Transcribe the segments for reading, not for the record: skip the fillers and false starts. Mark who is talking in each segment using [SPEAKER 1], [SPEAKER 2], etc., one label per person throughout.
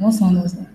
[SPEAKER 1] What sound was that?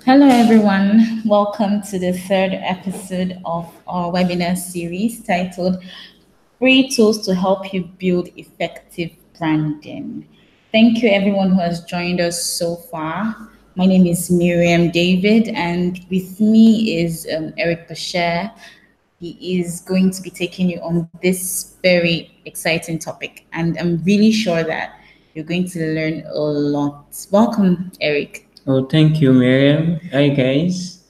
[SPEAKER 1] Hello, everyone. Welcome to the third episode of our webinar series titled Free Tools to Help You Build Effective Branding. Thank you, everyone who has joined us so far. My name is Miriam David, and with me is Eric Bashir. He is going to be taking you on this very exciting topic, and I'm really sure that you're going to learn a lot. Welcome, Eric.
[SPEAKER 2] Oh, thank you, Miriam. Hi, guys.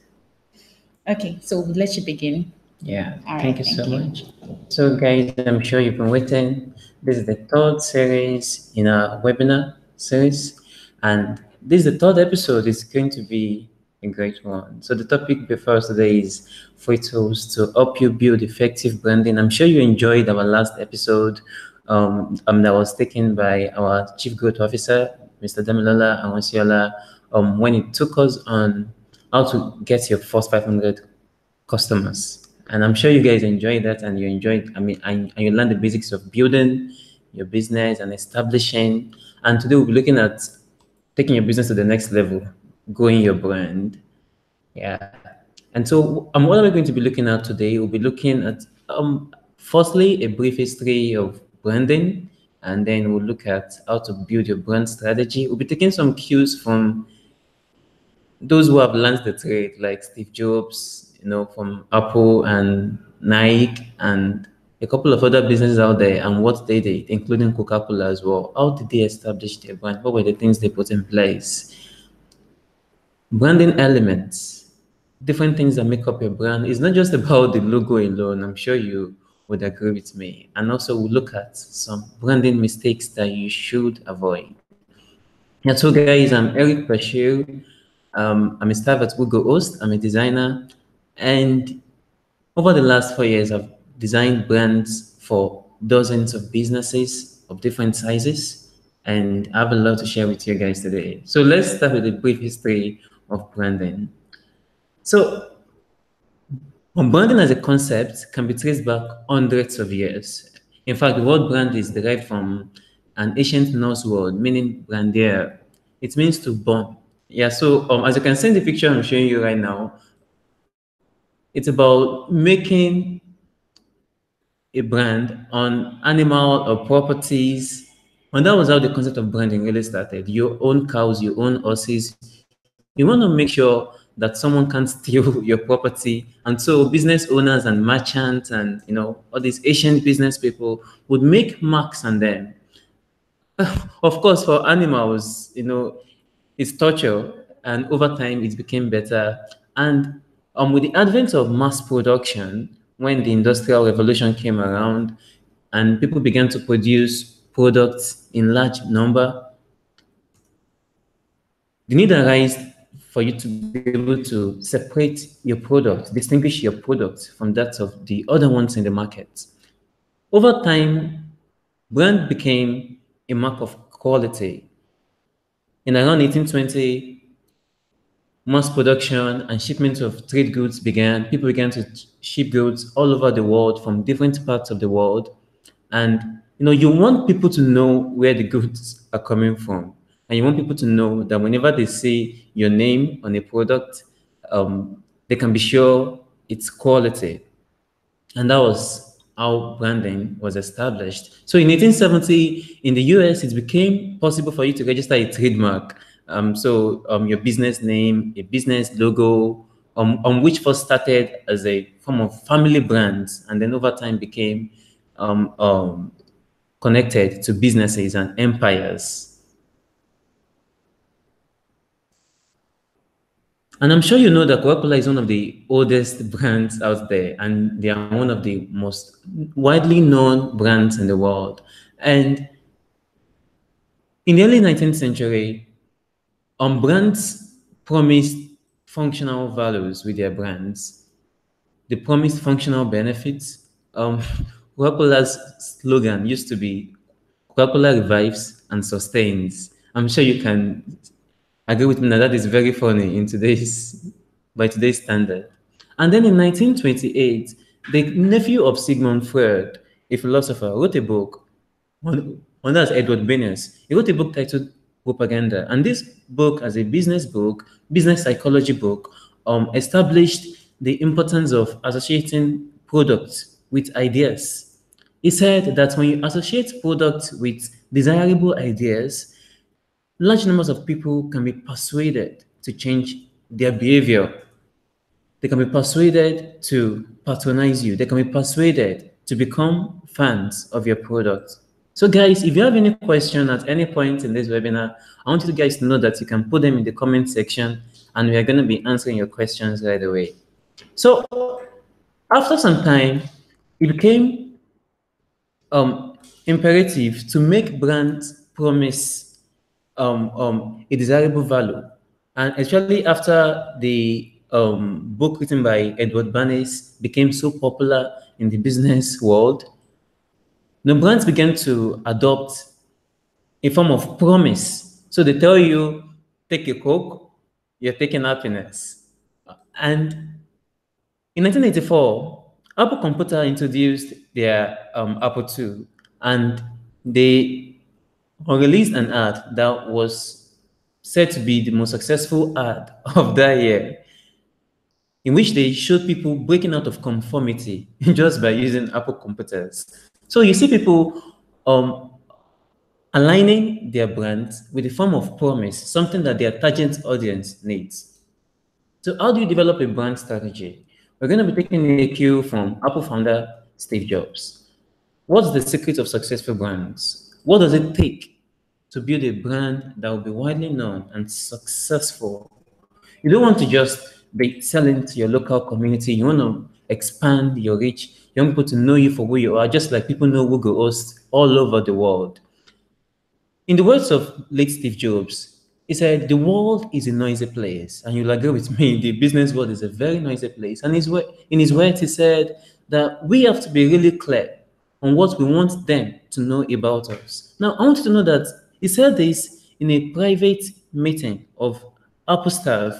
[SPEAKER 1] Okay, so we'll let you begin.
[SPEAKER 2] Yeah,
[SPEAKER 1] All right,
[SPEAKER 2] thank you
[SPEAKER 1] thank
[SPEAKER 2] so
[SPEAKER 1] you.
[SPEAKER 2] much. So, guys, I'm sure you've been waiting. This is the third series in our webinar series, and this is the third episode. It's going to be a great one. So, the topic before us today is free tools to help you build effective branding. I'm sure you enjoyed our last episode that was taken by our Chief Growth Officer, Mr. Damilola Amosiola, when he took us on how to get your first 500 customers. And I'm sure you guys enjoy that and you enjoy, and you learn the basics of building your business and establishing. And today we'll be looking at taking your business to the next level, growing your brand. Yeah. And so what are we going to be looking at today? We'll be looking at, firstly, a brief history of branding, and then we'll look at how to build your brand strategy. We'll be taking some cues from those who have learned the trade, like Steve Jobs, from Apple and Nike and a couple of other businesses out there and what they did, including Coca-Cola as well. How did they establish their brand? What were the things they put in place? Branding elements, different things that make up your brand. It's not just about the logo alone. I'm sure you would agree with me. And also we'll look at some branding mistakes that you should avoid. Yeah, so guys, I'm Eric Bashir. I'm a staff at Google Host. I'm a designer. And over the last 4 years, I've designed brands for dozens of businesses of different sizes. And I have a lot to share with you guys today. So let's start with a brief history of branding. So Branding as a concept can be traced back hundreds of years. In fact, the word brand is derived from an ancient Norse word meaning brandir. It means to burn. Yeah, so as you can see in the picture I'm showing you right now, it's about making a brand on animal or properties. And that was how the concept of branding really started. You own cows, you own horses. You want to make sure that someone can't steal your property. And so business owners and merchants and all these ancient business people would make marks on them. Of course, for animals, it's torture, and over time it became better. And with the advent of mass production, when the Industrial Revolution came around, and people began to produce products in large number, the need arise for you to be able to separate your product, distinguish your product from that of the other ones in the market. Over time, brand became a mark of quality. In around 1820, mass production and shipment of trade goods began. People began to ship goods all over the world from different parts of the world. And you want people to know where the goods are coming from. And you want people to know that whenever they see your name on a product, they can be sure it's quality. And that was how branding was established. So in 1870, in the US, it became possible for you to register a trademark. Your business name, a business logo, which first started as a form of family brands, and then over time became um, um, connected to businesses and empires. And I'm sure you know that Coca-Cola is one of the oldest brands out there, and they are one of the most widely known brands in the world. And in the early 19th century, brands promised functional values with their brands. They promised functional benefits. Coca-Cola's slogan used to be Coca-Cola revives and sustains. I'm sure you can agree with me that is very funny in today's by today's standard. And then in 1928, the nephew of Sigmund Freud, a philosopher, wrote a book. One that's Edward Bernays. He wrote a book titled Propaganda, and this book, as a business book, business psychology book, established the importance of associating products with ideas. He said that when you associate products with desirable ideas, large numbers of people can be persuaded to change their behavior. They can be persuaded to patronize you. They can be persuaded to become fans of your product. So guys, if you have any question at any point in this webinar, I want you guys to know that you can put them in the comment section and we are going to be answering your questions right away. So after some time, it became imperative to make brands promise a desirable value. And especially after the book written by Edward Bernays became so popular in the business world, the brands began to adopt a form of promise. So they tell you, take a Coke, you're taking happiness. And in 1984, Apple Computer introduced their Apple II, and they released an ad that was said to be the most successful ad of that year, in which they showed people breaking out of conformity just by using Apple computers. So you see people aligning their brands with a form of promise, something that their target audience needs. So how do you develop a brand strategy? We're going to be taking a cue from Apple founder Steve Jobs. What's the secret of successful brands? What does it take to build a brand that will be widely known and successful? You don't want to just be selling to your local community. You want to expand your reach. You want people to know you for who you are, just like people know Google hosts all over the world. In the words of late Steve Jobs, he said, the world is a noisy place. And you'll agree with me, the business world is a very noisy place. And in his words, he said that we have to be really clear on what we want them to know about us. Now, I want you to know that he said this in a private meeting of Apple staff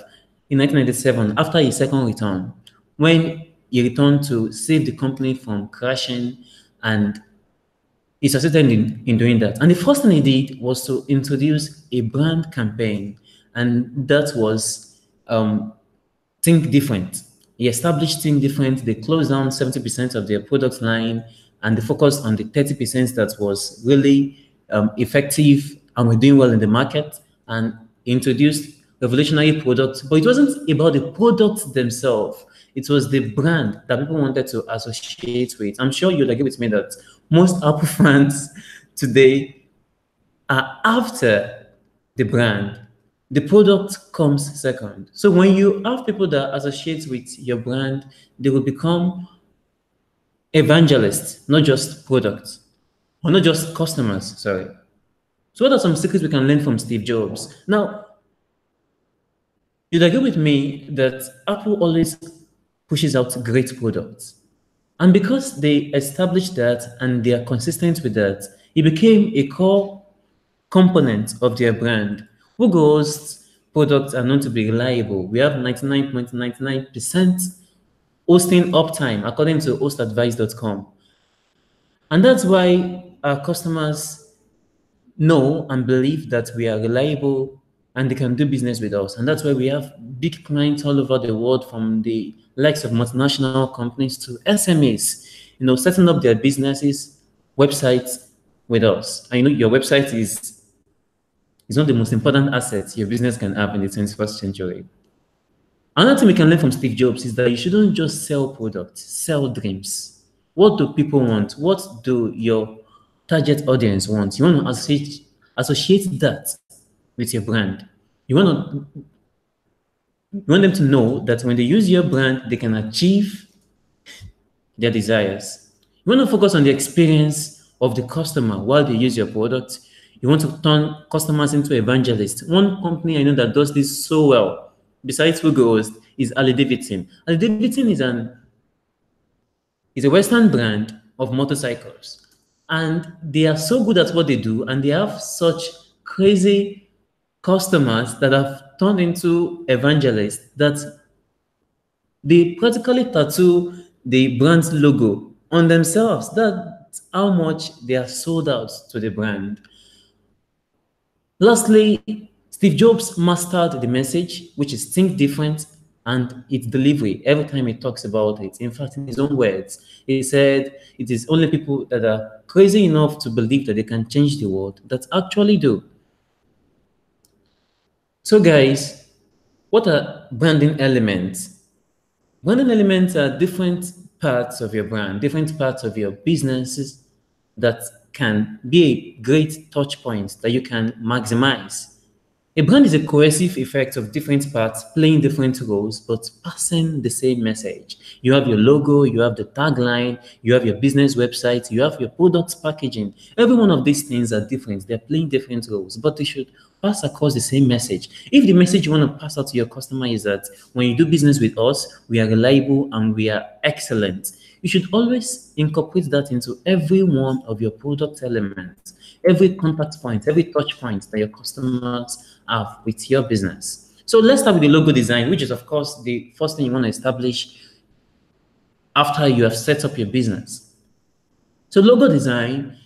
[SPEAKER 2] in 1997 after his second return, when he returned to save the company from crashing, and he succeeded in doing that. And the first thing he did was to introduce a brand campaign, and that was Think Different. He established Think Different. They closed down 70% of their product line, and they focused on the 30% that was really effective and were doing well in the market, and introduced revolutionary products. But it wasn't about the products themselves. It was the brand that people wanted to associate with. I'm sure you'll agree with me that most Apple fans today are after the brand. The product comes second. So when you have people that associate with your brand, they will become evangelists, not just products, or not just customers. Sorry. So what are some secrets we can learn from Steve Jobs? Now, you'd agree with me that Apple always pushes out great products. And because they established that and they are consistent with that, it became a core component of their brand. Google's products are known to be reliable. We have 99.99% hosting uptime, according to hostadvice.com. And that's why our customers know and believe that we are reliable and they can do business with us. And that's why we have big clients all over the world, from the likes of multinational companies to SMEs, setting up their businesses, websites with us. I know your website is one of the most important assets your business can have in the 21st century. Another thing we can learn from Steve Jobs is that you shouldn't just sell products, sell dreams. What do people want? What do your target audience want? You want to associate that with your brand. You want them to know that when they use your brand, they can achieve their desires. You want to focus on the experience of the customer while they use your product. You want to turn customers into evangelists. One company I know that does this so well, besides Google, is Ali Davidson. Ali Davidson is a Western brand of motorcycles. And they are so good at what they do, and they have such crazy customers that have turned into evangelists that they practically tattoo the brand's logo on themselves. That's how much they are sold out to the brand. Lastly, Steve Jobs mastered the message, which is think different, and its delivery every time he talks about it. In fact, in his own words, he said it is only people that are crazy enough to believe that they can change the world that actually do. So, guys, what are branding elements? Branding elements are different parts of your brand, different parts of your businesses that can be a great touch point that you can maximize. A brand is a cohesive effect of different parts playing different roles but passing the same message. You have your logo, you have the tagline, you have your business website, you have your products packaging. Every one of these things are different. They're playing different roles, but they should pass across the same message. If the message you want to pass out to your customer is that when you do business with us, we are reliable and we are excellent, you should always incorporate that into every one of your product elements, every contact point, every touch point that your customers have with your business. So let's start with the logo design, which is, of course, the first thing you want to establish after you have set up your business. So logo design,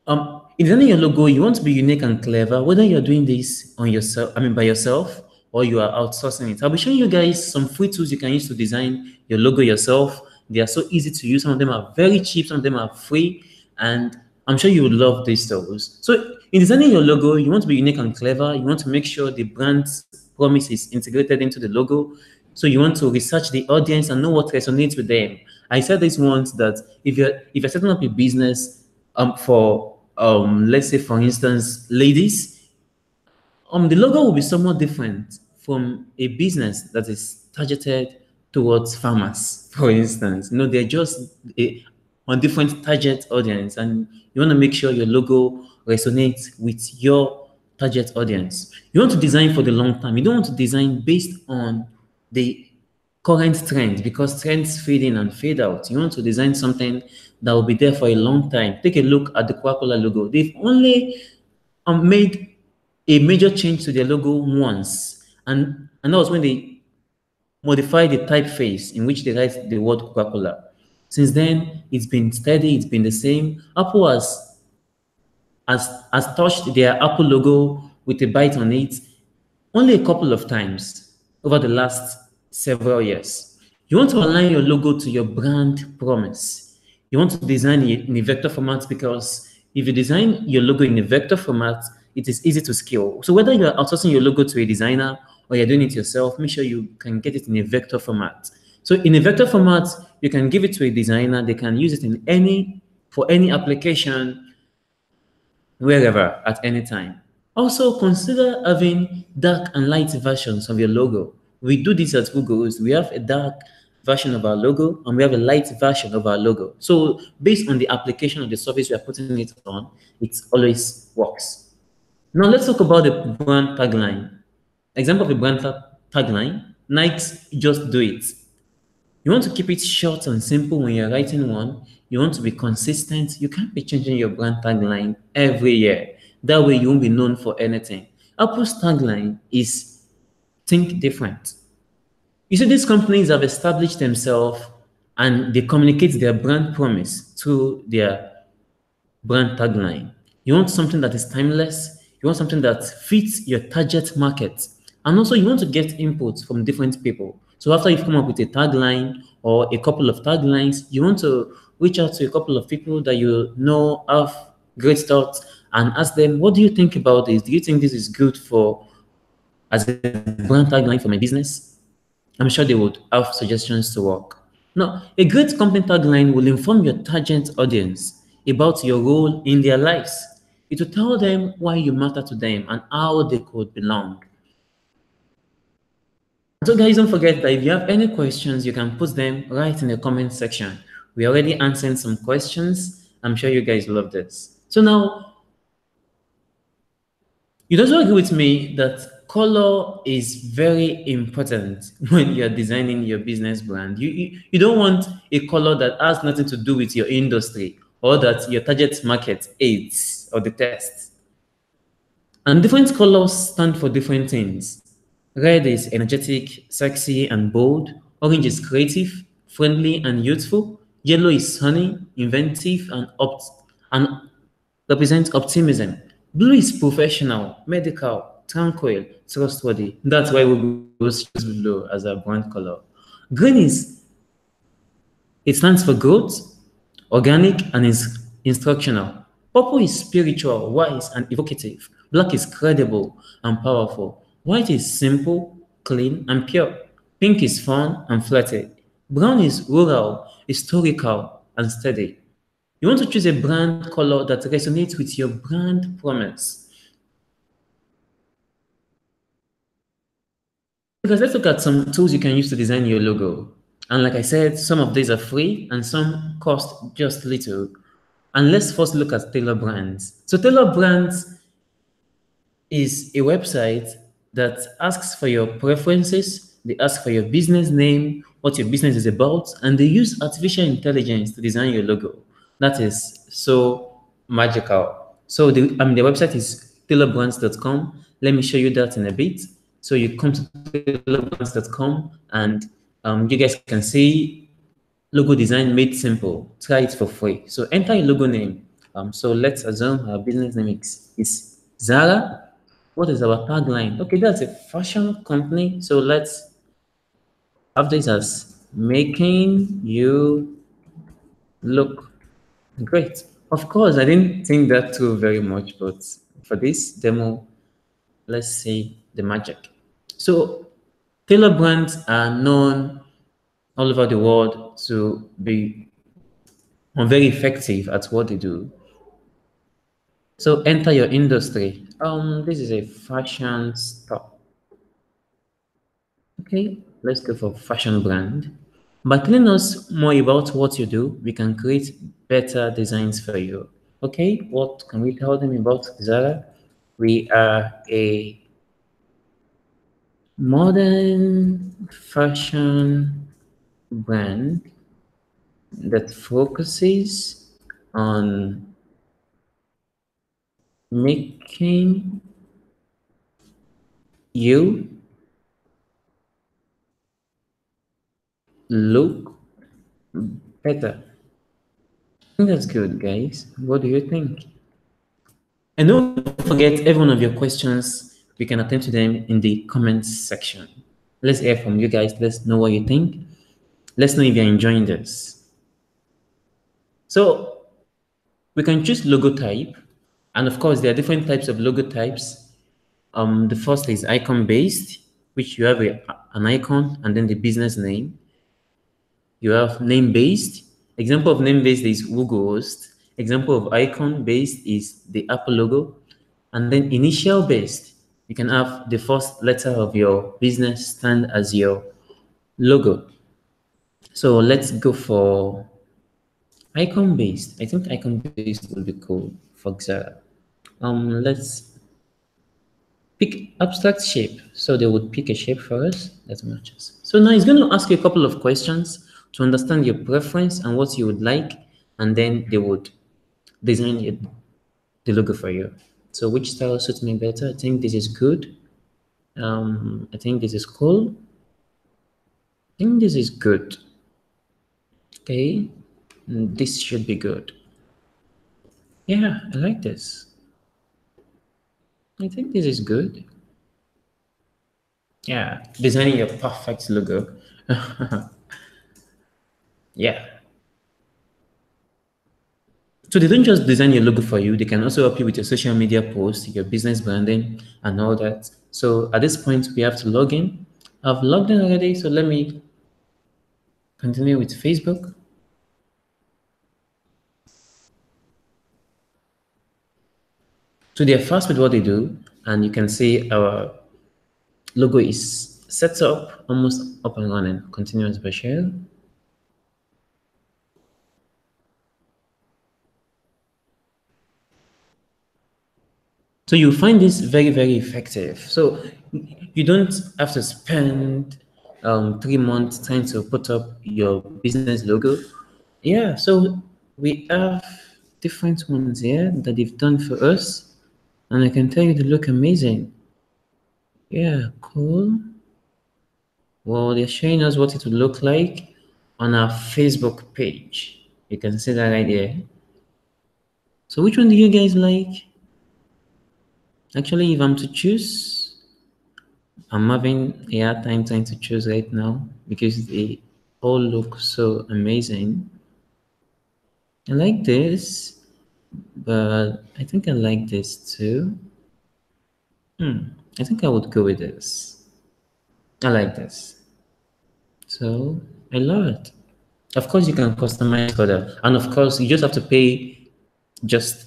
[SPEAKER 2] in designing your logo, you want to be unique and clever, whether you're doing this on yourself, by yourself, or you are outsourcing it. I'll be showing you guys some free tools you can use to design your logo yourself. They are so easy to use. Some of them are very cheap, some of them are free, and I'm sure you would love these tools. So in designing your logo, you want to be unique and clever. You want to make sure the brand's promise is integrated into the logo. So you want to research the audience and know what resonates with them. I said this once, that if you're setting up a business for let's say, for instance, ladies, the logo will be somewhat different from a business that is targeted towards farmers, for instance. They're just on different target audience, and you want to make sure your logo resonates with your target audience. You want to design for the long term. You don't want to design based on the current trend, because trends fade in and fade out. You want to design something that will be there for a long time. Take a look at the Coca-Cola logo. They've only made a major change to their logo once, and that was when they modify the typeface in which they write the word Coca-Cola. Since then, it's been steady, it's been the same. Apple has touched their Apple logo with a bite on it only a couple of times over the last several years. You want to align your logo to your brand promise. You want to design it in a vector format because if you design your logo in a vector format, it is easy to scale. So whether you're outsourcing your logo to a designer or you're doing it yourself, make sure you can get it in a vector format. So in a vector format, you can give it to a designer. They can use it in for any application wherever at any time. Also, consider having dark and light versions of your logo. We do this at Google's. We have a dark version of our logo and we have a light version of our logo. So, based on the application of the service we are putting it on, it always works. Now, let's talk about the brand tagline. Example of the brand tagline: Nike's "Just Do It." You want to keep it short and simple when you're writing one. You want to be consistent. You can't be changing your brand tagline every year. That way, you won't be known for anything. Apple's tagline is think different. You see, these companies have established themselves and they communicate their brand promise through their brand tagline. You want something that is timeless. You want something that fits your target market. And also, you want to get input from different people. So, after you've come up with a tagline or a couple of taglines, you want to reach out to a couple of people that you know have great thoughts and ask them, what do you think about this? Do you think this is good for as a brand tagline for my business? I'm sure they would have suggestions to work. Now, a great company tagline will inform your target audience about your role in their lives. It will tell them why you matter to them and how they could belong. So, guys, don't forget that if you have any questions, you can put them right in the comment section. We already answered some questions. I'm sure you guys love this. So now, you'd also agree with me that color is very important when you're designing your business brand. You don't want a color that has nothing to do with your industry or that your target market aids or detests. And different colors stand for different things. Red is energetic, sexy, and bold. Orange is creative, friendly, and youthful. Yellow is sunny, inventive, and represents optimism. Blue is professional, medical, tranquil, trustworthy. That's why we chose blue as our brand color. Green it stands for growth, organic, and is instructional. Purple is spiritual, wise, and evocative. Black is credible and powerful. White is simple, clean, and pure. Pink is fun and flirty. Brown is rural, historical, and steady. You want to choose a brand color that resonates with your brand promise. Because let's look at some tools you can use to design your logo. And like I said, some of these are free and some cost just little. And let's first look at Tailor Brands. So Tailor Brands is a website that asks for your preferences, they ask for your business name, what your business is about, and they use artificial intelligence to design your logo. That is so magical. So the website is tailorbrands.com. Let me show you that in a bit. So you come to tailorbrands.com and you guys can see logo design made simple. Try it for free. So enter your logo name. So let's assume our business name is Zara. What is our tagline? Okay, that's a fashion company. So let's have this as making you look great. Of course, I didn't think that through very much, but for this demo, let's see the magic. So tailor brands are known all over the world to be very effective at what they do. So enter your industry. This is a fashion store. Okay, let's go for fashion brand. By telling us more about what you do, we can create better designs for you. Okay, what can we tell them about Zara? We are a modern fashion brand that focuses on making you look better. I think that's good, guys. What do you think? And don't forget every one of your questions. We can attend to them in the comments section. Let's hear from you guys. Let's know what you think. Let's know if you're enjoying this. So we can choose logo type, and of course, there are different types of logo types. The first is icon based, which you have an icon and then the business name. You have name based. Example of name based is Google Host. Example of icon based is the Apple logo. And then initial based, you can have the first letter of your business stand as your logo. So let's go for icon based. I think icon based will be cool for Xara. Let's pick abstract shape. So they would pick a shape for us that matches. So now it's going to ask you a couple of questions to understand your preference and what you would like, and then they would design the logo for you. So which style suits me better? I think this is good. I think this is cool. I think this is good. Okay, this should be good. Yeah, I like this. I think this is good. Yeah, designing your perfect logo. Yeah. So they don't just design your logo for you, they can also help you with your social media posts, your business branding, and all that. So at this point, we have to log in. I've logged in already, so let me continue with Facebook. So they're fast with what they do, and you can see our logo is set up, almost up and running. Continue as per share. So you find this very, very effective. So you don't have to spend 3 months trying to put up your business logo. Yeah, so we have different ones here that they've done for us, and I can tell you they look amazing. Yeah, cool. Well, they're showing us what it would look like on our Facebook page. You can see that right there. So which one do you guys like? Actually, if I'm to choose, I'm having a hard time trying to choose right now because they all look so amazing. I like this, but I think I like this too. I think I would go with this. I like this. So I love it. Of course, you can customize further. And of course, you just have to pay just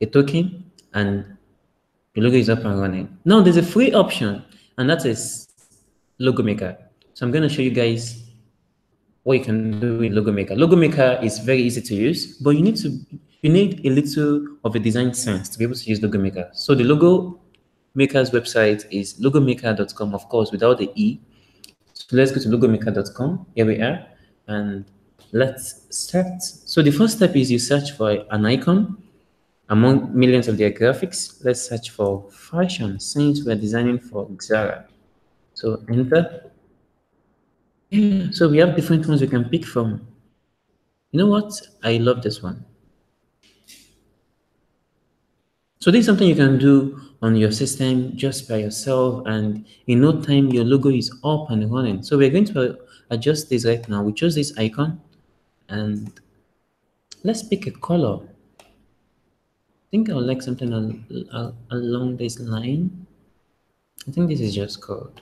[SPEAKER 2] a token and your logo is up and running. Now, there's a free option, and that is Logo Maker. So I'm going to show you guys what you can do with Logo Maker. Logo Maker is very easy to use, but you need a little of a design sense to be able to use Logo Maker. So the Logo Maker's website is logomaker.com, of course, without the E. So let's go to logomaker.com. Here we are, and let's start. So the first step is you search for an icon among millions of their graphics. Let's search for fashion since we're designing for Zara. So enter. Yeah, so we have different ones we can pick from. You know what? I love this one. So this is something you can do on your system just by yourself, and in no time your logo is up and running. So we're going to adjust this right now. We chose this icon, and let's pick a color. I think I would like something along this line. I think this is just code.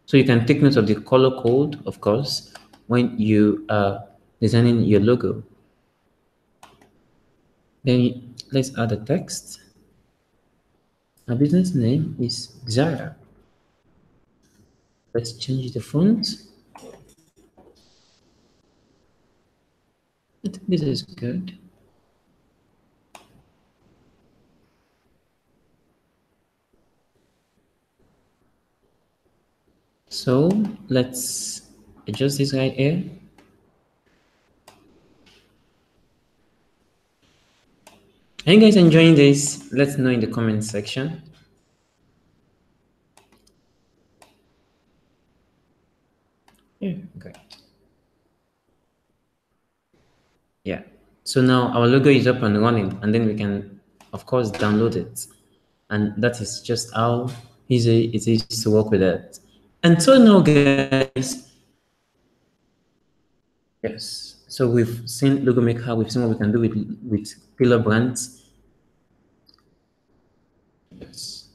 [SPEAKER 2] So you can take note of the color code, of course, when you are designing your logo. Then let's add a text. Our business name is Zara. Let's change the font. I think this is good. So let's adjust this right here. Are you guys enjoying this? Let's know in the comment section. Yeah, great. Yeah. So now our logo is up and running, and then we can, of course, download it. And that is just how easy it is to work with it. And so now, guys, yes. So we've seen Logo Maker, we've seen what we can do with pillar brands. Yes.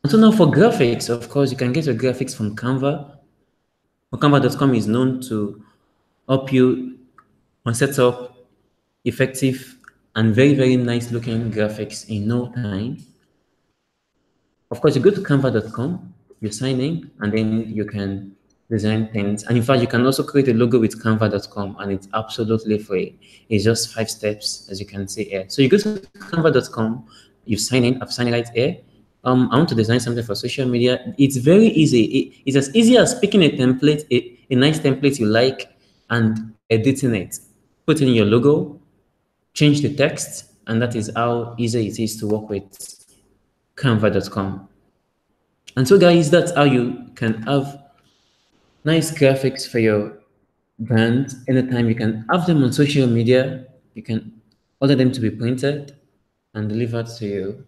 [SPEAKER 2] And so now for graphics, of course, you can get your graphics from Canva. Canva.com is known to help you on set up effective and very, very nice looking graphics in no time. Of course, you go to canva.com, you sign in, and then you can design things. And in fact, you can also create a logo with canva.com, and it's absolutely free. It's just 5 steps, as you can see here. So you go to canva.com, you sign in, I've signed right here. I want to design something for social media. It's very easy. It's as easy as picking a template, a nice template you like, and editing it. Put in your logo, change the text, and that is how easy it is to work with canva.com. And so, guys, that's how you can have nice graphics for your brand anytime. You can have them on social media. You can order them to be printed and delivered to you.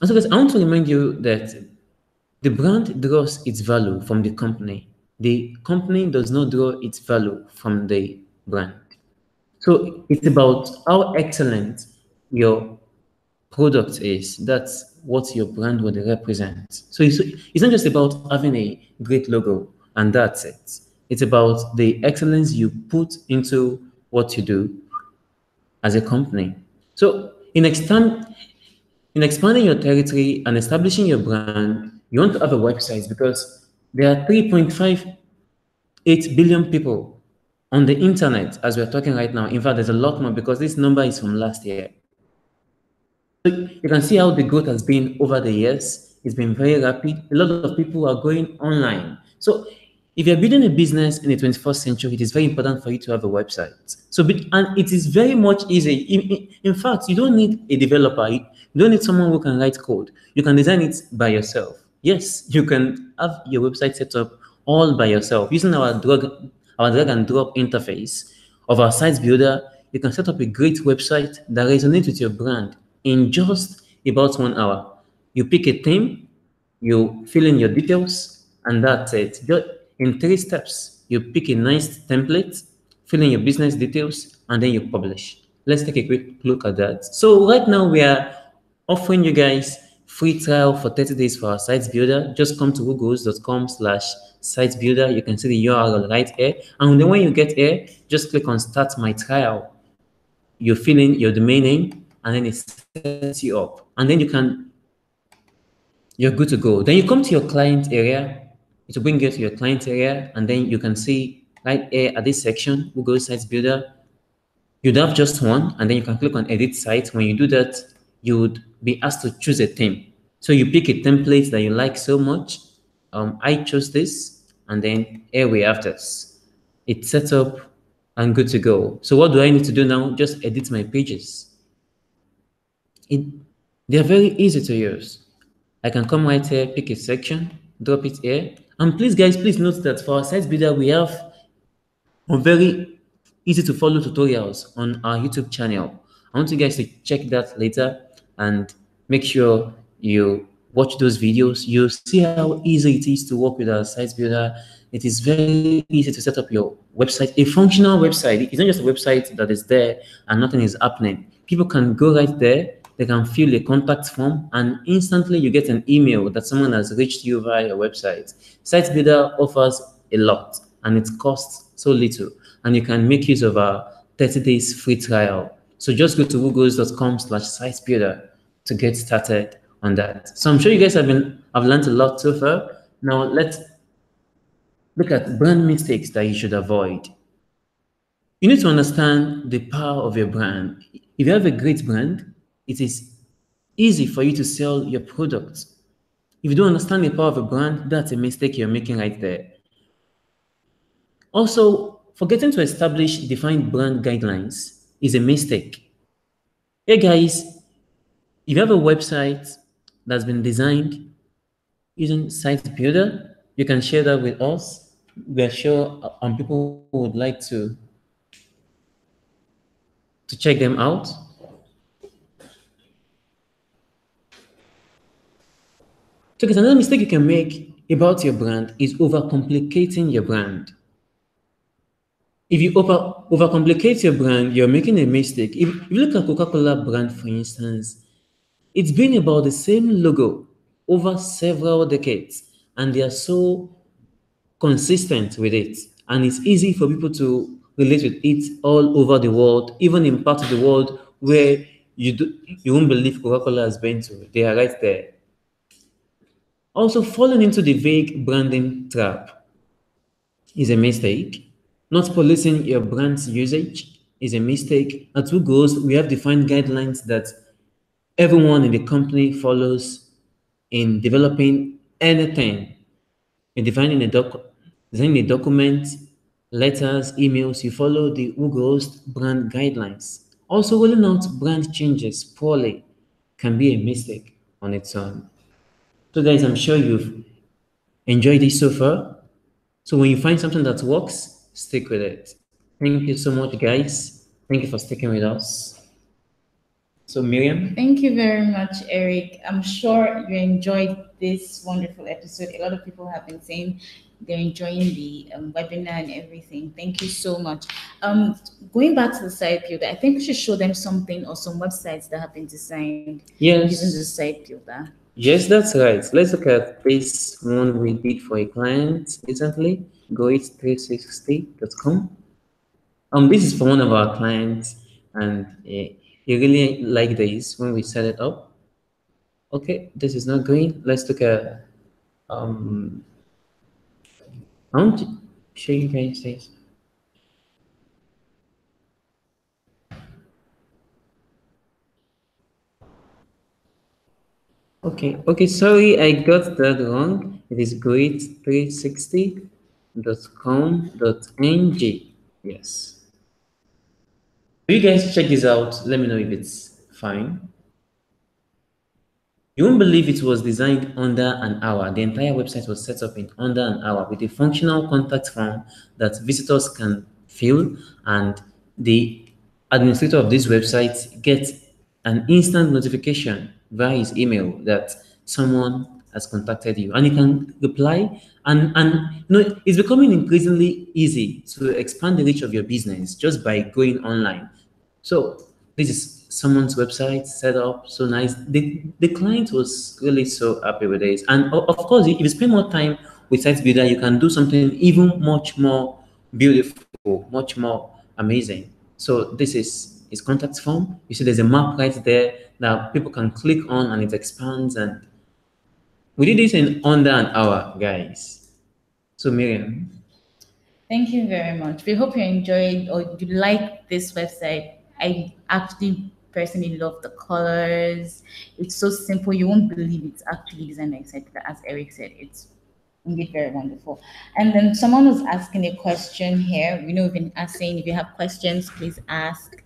[SPEAKER 2] And so, guys, I want to remind you that the brand draws its value from the company. The company does not draw its value from the brand. So it's about how excellent your product is. That's what your brand would represent. So it's not just about having a great logo and that's it. It's about the excellence you put into what you do as a company. So in expanding your territory and establishing your brand, you want to have a website because there are 3.58 billion people on the internet as we're talking right now. In fact, there's a lot more because this number is from last year. So you can see how the growth has been over the years. It's been very rapid. A lot of people are going online. So if you're building a business in the 21st century, it is very important for you to have a website. And it is very much easy. In fact, you don't need a developer. You don't need someone who can write code. You can design it by yourself. Yes, you can have your website set up all by yourself using our drag and drop interface of our site builder. You can set up a great website that resonates with your brand in just about 1 hour. You pick a theme, you fill in your details, and that's it. Just in 3 steps, you pick a nice template, fill in your business details, and then you publish. Let's take a quick look at that. So right now we are offering you guys free trial for 30 days for our site builder. Just come to googles.com/site builder. You can see the URL right here. And then when you get here, just click on start my trial. You fill in your domain name and then it sets you up. And then you're good to go. Then you come to your client area. It will bring you to your client area and then you can see right here at this section, Google Sites Builder, you'd have just one and then you can click on edit site. When you do that, you would be asked to choose a theme. So you pick a template that you like so much. I chose this and then here we have this. It's set up and good to go. So what do I need to do now? Just edit my pages. They're very easy to use. I can come right here, pick a section, drop it here. And please, guys, please note that for our site builder, we have very easy to follow tutorials on our YouTube channel. I want you guys to check that later and make sure you watch those videos. You'll see how easy it is to work with our site builder. It is very easy to set up your website, a functional website. It's not just a website that is there and nothing is happening. People can go right there, they can fill a contact form, and instantly you get an email that someone has reached you via your website. Site Builder offers a lot, and it costs so little, and you can make use of our 30 days free trial. So just go to googles.com/sitebuilder to get started on that. So I'm sure you guys have learned a lot so far. Now let's look at brand mistakes that you should avoid. You need to understand the power of your brand. If you have a great brand, it is easy for you to sell your products. If you don't understand the power of a brand, that's a mistake you're making right there. Also, forgetting to establish defined brand guidelines is a mistake. Hey guys, if you have a website that's been designed using Site Builder, you can share that with us. We're sure people would like to to check them out. So guys, another mistake you can make about your brand is overcomplicating your brand. If you overcomplicate your brand, you're making a mistake. If you look at Coca-Cola brand, for instance, it's been about the same logo over several decades, and they are so consistent with it. And it's easy for people to relate with it all over the world, even in parts of the world where you won't believe Coca-Cola has been to. They are right there. Also, falling into the vague branding trap is a mistake. Not policing your brand's usage is a mistake. At Two Goals, we have defined guidelines that everyone in the company follows in developing anything, in designing a document, letters, emails. You follow the Google's brand guidelines. Also, rolling out brand changes poorly can be a mistake on its own. So, guys, I'm sure you've enjoyed this so far. So when you find something that works, stick with it. Thank you so much, guys. Thank you for sticking with us. So Miriam,
[SPEAKER 1] Thank you very much, Eric. I'm sure you enjoyed this wonderful episode. A lot of people have been saying they're enjoying the webinar and everything. Thank you so much. Going back to the site builder, I think we should show them something or some websites that have been designed using the
[SPEAKER 2] yes,
[SPEAKER 1] site builder.
[SPEAKER 2] yes, that's right. Let's look at this one we did for a client recently. Goit360.com. This is for one of our clients, and he really liked this when we set it up. Okay, this is not going. Let's look at I want to show you guys this. Okay, sorry, I got that wrong. It is great360.com.ng. Yes. So you guys check this out. Let me know if it's fine. You won't believe it was designed under an hour. The entire website was set up in under an hour with a functional contact form that visitors can fill, and the administrator of this website gets an instant notification via his email that someone has contacted you, and you can reply. And it's becoming increasingly easy to expand the reach of your business just by going online. So this is someone's website set up so nice. The client was really so happy with this. And of course, if you spend more time with Site Builder, you can do something even much more beautiful, much more amazing. So this is his contact form. You see there's a map right there that people can click on and it expands. And we did this in under an hour, guys. So Miriam.
[SPEAKER 1] Thank you very much. We hope you enjoyed or you like this website. I actually personally love the colors. It's so simple. You won't believe it's actually designed like site, as Eric said. It's indeed very wonderful. And then someone was asking a question here. We've been asking if you have questions, please ask.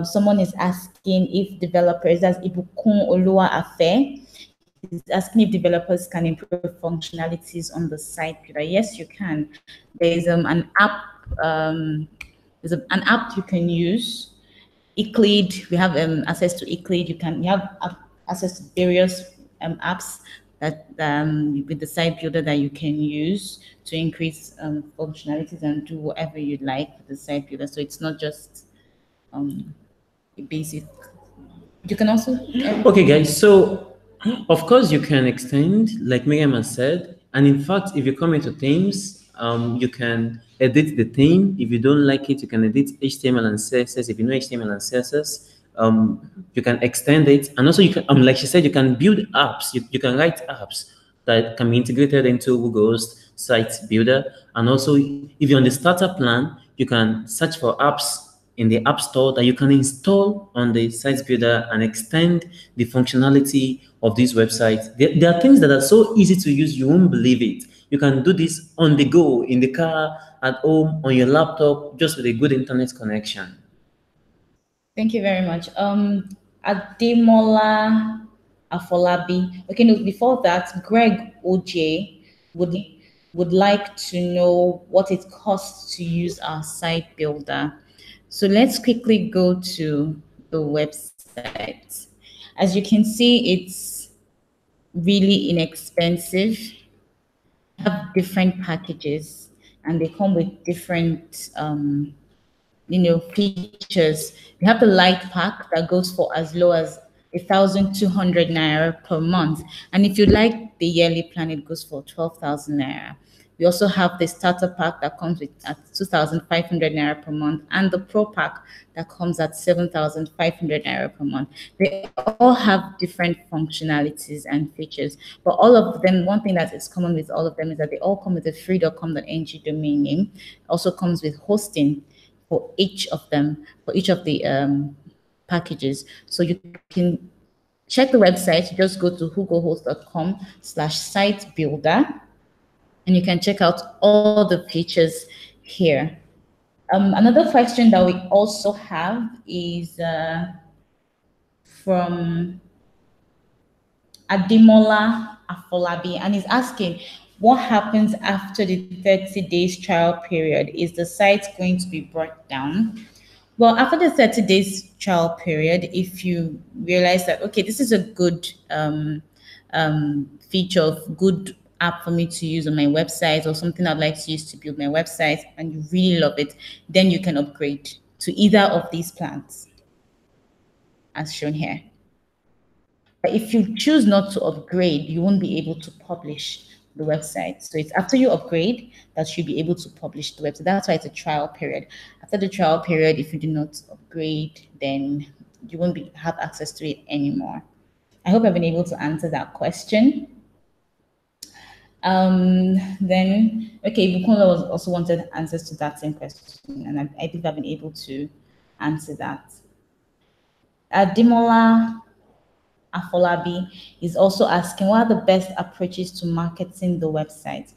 [SPEAKER 1] Someone is asking if developers, that's Ibukun Olua Afe, is asking if developers can improve functionalities on the site builder. Yes, you can. There's an app. An app you can use. Eclead. We have access to Eclead. You have access to various apps that with the site builder that you can use to increase functionalities and do whatever you'd like with the site builder. So it's not just a basic. You can also.
[SPEAKER 2] Okay, guys. So, of course, you can extend, like Miriam has said. And in fact, if you come into themes, you can edit the theme. If you don't like it, you can edit HTML and CSS. If you know HTML and CSS, you can extend it. And also, you can, like she said, you can build apps. You can write apps that can be integrated into Google's site builder. And also, if you're on the starter plan, you can search for apps in the App Store that you can install on the site builder and extend the functionality of this website. There are things that are so easy to use, you won't believe it. You can do this on the go, in the car, at home, on your laptop, just with a good internet connection.
[SPEAKER 1] Thank you very much. Ademola Afolabi. Okay, no, before that, Greg OJ would like to know what it costs to use our site builder. So let's quickly go to the website. As you can see, it's really inexpensive. They have different packages and they come with different features. We have the light pack that goes for as low as 1,200 naira per month, and if you like the yearly plan, it goes for 12,000 naira. We also have the starter pack that comes with at 2,500 naira per month, and the pro pack that comes at 7,500 naira per month. They all have different functionalities and features, but all of them, one thing that is common with all of them is that they all come with a free.com.ng domain name. Also comes with hosting for each of them, for each of the packages. So you can check the website. Just go to hugohost.com/site builder, and you can check out all the features here. Another question that we also have is from Ademola Afolabi, and he's asking, what happens after the 30 days trial period? Is the site going to be brought down? Well, after the 30 days trial period, if you realize that, okay, this is a good feature of good app for me to use on my website or something I'd like to use to build my website and you really love it, then you can upgrade to either of these plans as shown here. But if you choose not to upgrade, you won't be able to publish the website. So it's after you upgrade that you'll be able to publish the website. That's why it's a trial period. After the trial period, if you do not upgrade, then you won't have access to it anymore. I hope I've been able to answer that question. Then, okay, Bukola was also wanted answers to that same question, and I think I've been able to answer that. Dimola Afolabi is also asking, what are the best approaches to marketing the website?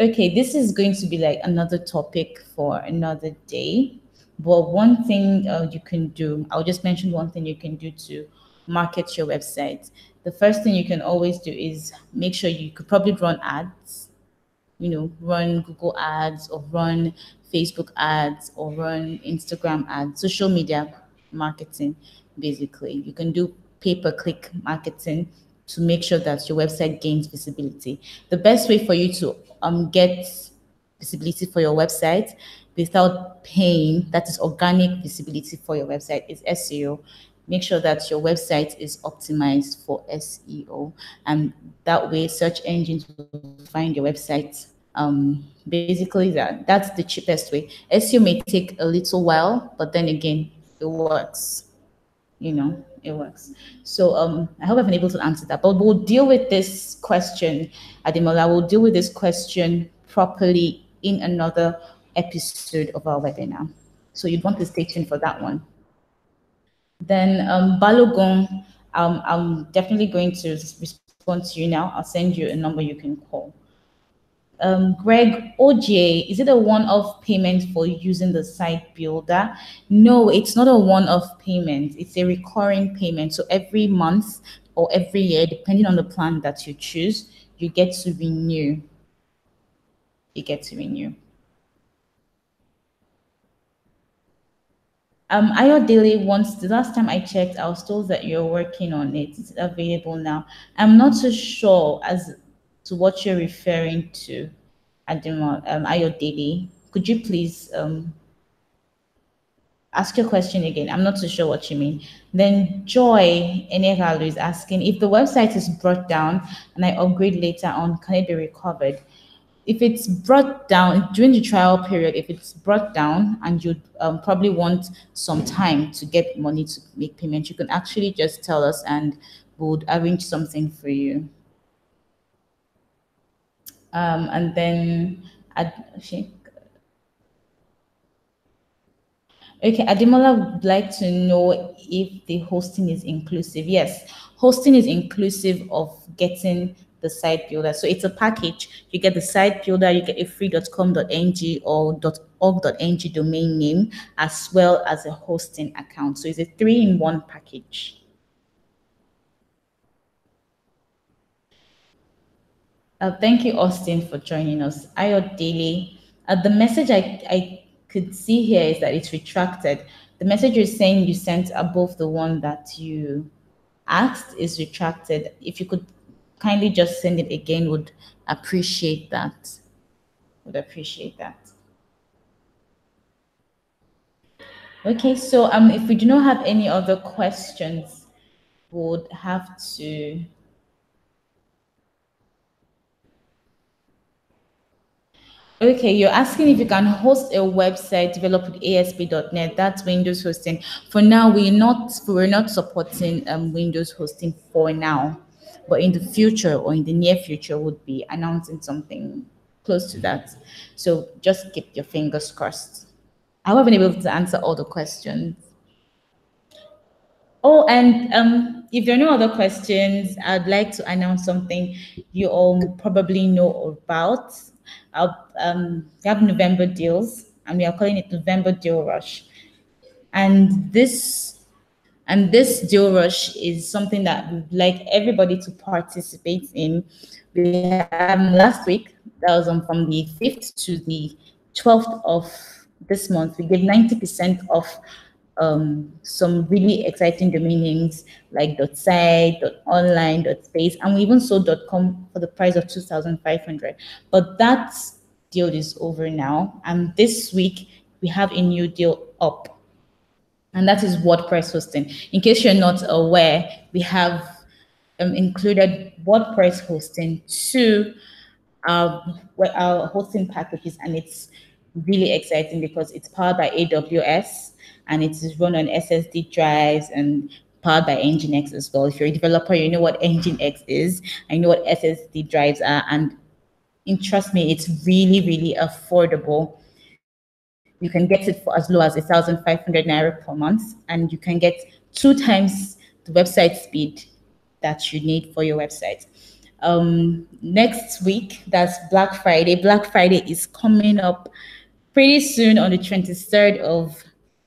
[SPEAKER 1] Okay, this is going to be like another topic for another day. But one thing you can do, I'll just mention one thing you can do to market your website. The first thing you can always do is make sure you could probably run ads, run Google ads or run Facebook ads or run Instagram ads, social media marketing, basically. You can do pay-per-click marketing to make sure that your website gains visibility. The best way for you to get visibility for your website without paying, that is organic visibility for your website, is SEO. Make sure that your website is optimized for SEO, and that way search engines will find your website. Basically that's the cheapest way. SEO may take a little while, but then again, it works. It works. So I hope I've been able to answer that. But we'll deal with this question, Ademola. We'll deal with this question properly in another episode of our webinar. So you'd want to stay tuned for that one. Then Balogun, I'm definitely going to respond to you now. I'll send you a number you can call. Greg OJ, is it a one-off payment for using the site builder? No, it's not a one-off payment. It's a recurring payment. So every month or every year, depending on the plan that you choose, you get to renew. You get to renew. Ayodele wants, the last time I checked, I was told that you're working on it. It's available now. I'm not so sure as to what you're referring to, Ayodele. Could you please ask your question again? I'm not so sure what you mean. Then Joy Eneralu is asking, if the website is brought down and I upgrade later on, can it be recovered? If it's brought down during the trial period, if it's brought down and you probably want some time to get money to make payment, you can actually just tell us and we'll arrange something for you. And then, okay, Ademola would like to know if the hosting is inclusive. Yes, hosting is inclusive of getting the site builder. So it's a package. You get the site builder, you get a free.com.ng or .org.ng domain name, as well as a hosting account. So it's a 3-in-1 package. Thank you, Austin, for joining us. Ayo Daily. The message I could see here is that it's retracted. The message you're saying you sent above the one that you asked is retracted. If you could kindly just send it again, would appreciate that. Would appreciate that. Okay, so if we do not have any other questions, would have to. Okay, you're asking if you can host a website developed with ASP.NET. That's Windows hosting. For now, we're not supporting Windows hosting for now, but in the future or in the near future, would be announcing something close to that. So just keep your fingers crossed. I haven't been able to answer all the questions. Oh, and if there are no other questions, I'd like to announce something you all probably know about. We have November deals, and we are calling it November Deal Rush. And this deal rush is something that we'd like everybody to participate in. We have last week, that was from the 5th to the 12th of this month, we gave 90% off some really exciting domain names like .site, .online, .space, and we even sold .com for the price of 2,500. But that deal is over now, and this week we have a new deal up, and that is WordPress hosting. In case you're not aware, we have included WordPress hosting to our hosting packages, and it's really exciting because it's powered by AWS and it is run on SSD drives and powered by Nginx as well. If you're a developer, you know what Nginx is, and you know what SSD drives are, and trust me, it's really, really affordable. You can get it for as low as 1,500 naira per month, and you can get 2 times the website speed that you need for your website. Next week, that's Black Friday. Black Friday is coming up pretty soon on the 23rd of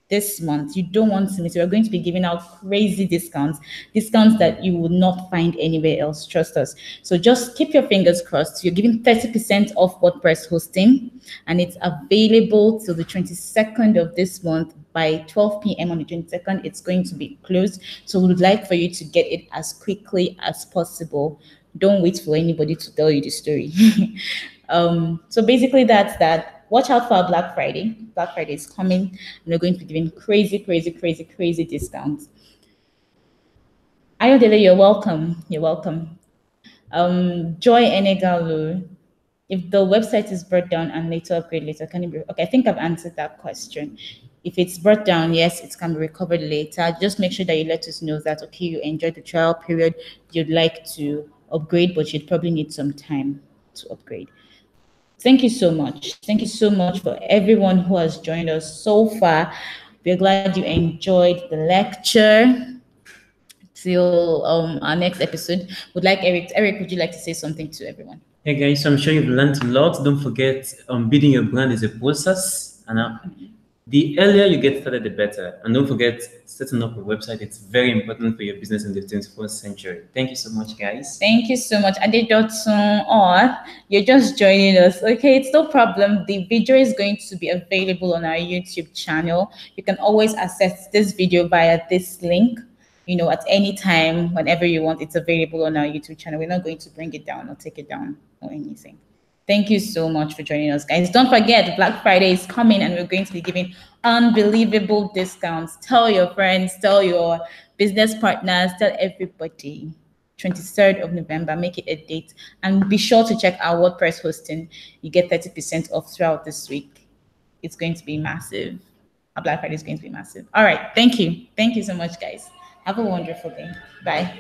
[SPEAKER 1] this month. You don't want to miss. We're going to be giving out crazy discounts that you will not find anywhere else. Trust us. So just keep your fingers crossed. You're giving 30% off WordPress hosting, and it's available till the 22nd of this month. By 12 p.m. on the 22nd, it's going to be closed. So we would like for you to get it as quickly as possible. Don't wait for anybody to tell you the story. So basically, that's that. Watch out for our Black Friday. Black Friday is coming, and we're going to be giving crazy, crazy, crazy, crazy discounts. Ayodele, you're welcome. You're welcome. Joy Enegalu, if the website is brought down and later upgrade later, can it be? Okay, I think I've answered that question. If it's brought down, yes, it can be recovered later. Just make sure that you let us know that, okay, you enjoyed the trial period, you'd like to upgrade, but you'd probably need some time to upgrade. Thank you so much. Thank you so much for everyone who has joined us so far. We're glad you enjoyed the lecture. Till our next episode. Would like Eric, would you like to say something to everyone?
[SPEAKER 2] Hey guys, so I'm sure you've learned a lot. Don't forget, building your brand is a process, and the earlier you get started, the better. And don't forget, setting up a website. It's very important for your business in the 21st century. Thank you so much, guys.
[SPEAKER 1] Thank you so much, Adedotun. Or you're just joining us. Okay, it's no problem. The video is going to be available on our YouTube channel. You can always access this video via this link. At any time, whenever you want, it's available on our YouTube channel. We're not going to bring it down or take it down or anything. Thank you so much for joining us, guys. Don't forget, Black Friday is coming and we're going to be giving unbelievable discounts. Tell your friends, tell your business partners, tell everybody. 23rd of November, make it a date. And be sure to check our WordPress hosting. You get 30% off throughout this week. It's going to be massive. Our Black Friday is going to be massive. All right. Thank you. Thank you so much, guys. Have a wonderful day. Bye.